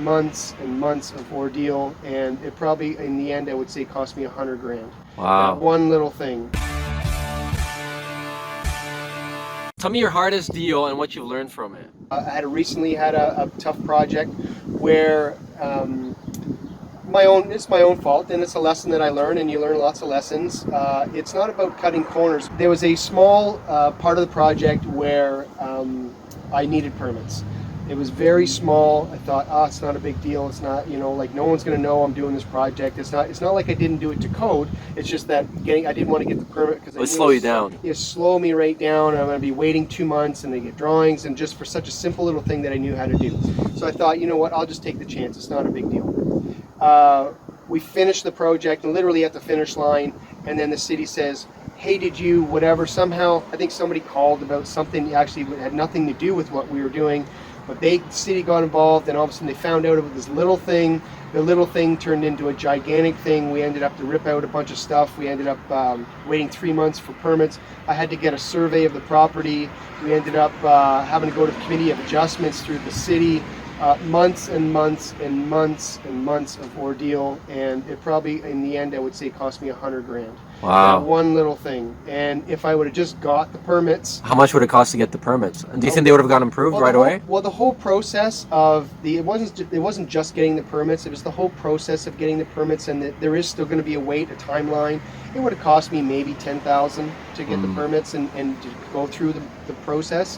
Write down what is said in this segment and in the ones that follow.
months and months of ordeal, and it probably, in the end, I would say cost me $100,000. Wow. That one little thing. Tell me your hardest deal and what you've learned from it. I had recently had a tough project where it's my own fault, and it's a lesson that I learned, and you learn lots of lessons. It's not about cutting corners. There was a small part of the project where I needed permits. It was very small. I thought, it's not a big deal. It's not, like no one's going to know I'm doing this project. It's not like I didn't do it to code. It's just that I didn't want to get the permit because it would slow you down. It slow me right down. I'm going to be waiting 2 months, and they get drawings, and just for such a simple little thing that I knew how to do. So I thought, you know what? I'll just take the chance. It's not a big deal. We finished the project, literally at the finish line, and then the city says, hey, did you whatever? Somehow, I think somebody called about something actually had nothing to do with what we were doing. But the city got involved, and all of a sudden they found out about this little thing. The little thing turned into a gigantic thing. We ended up to rip out a bunch of stuff. We ended up waiting 3 months for permits. I had to get a survey of the property. We ended up having to go to the committee of adjustments through the city. Months and months and months and months of ordeal, and it probably, in the end, I would say cost me $100,000. Wow. That one little thing. And if I would have just got the permits. How much would it cost to get the permits? And do you think they would have gotten approved right away? Well, the whole process of it wasn't just getting the permits. It was the whole process of getting the permits, and there is still going to be a wait, a timeline. It would have cost me maybe $10,000 to get the permits and to go through the process.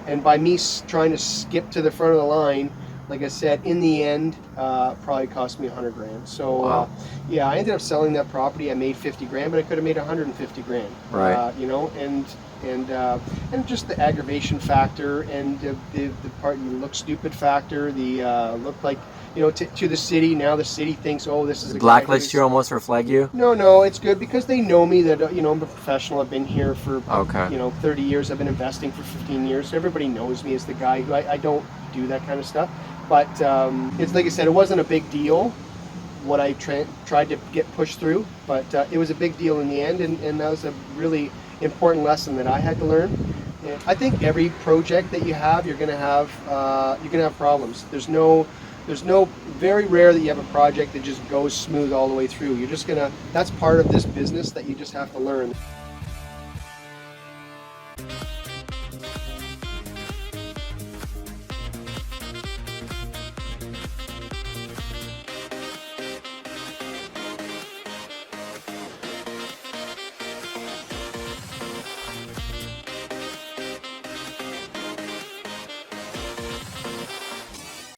And by me trying to skip to the front of the line, like I said, in the end, probably cost me $100,000. So, wow. Yeah, I ended up selling that property. I made $50,000, but I could have made $150,000. Right. And just the aggravation factor, and the part you look stupid factor. The look like, to the city. Now the city thinks, oh, this is a blacklist you almost, or flag you? No, it's good because they know me that I'm a professional. I've been here for 30 years. I've been investing for 15 years. So everybody knows me as the guy who I don't do that kind of stuff. But it's like I said, it wasn't a big deal what I tried to get pushed through, but it was a big deal in the end, and that was a really important lesson that I had to learn. And I think every project that you have, you're gonna have problems. There's no very rare that you have a project that just goes smooth all the way through. That's part of this business that you just have to learn.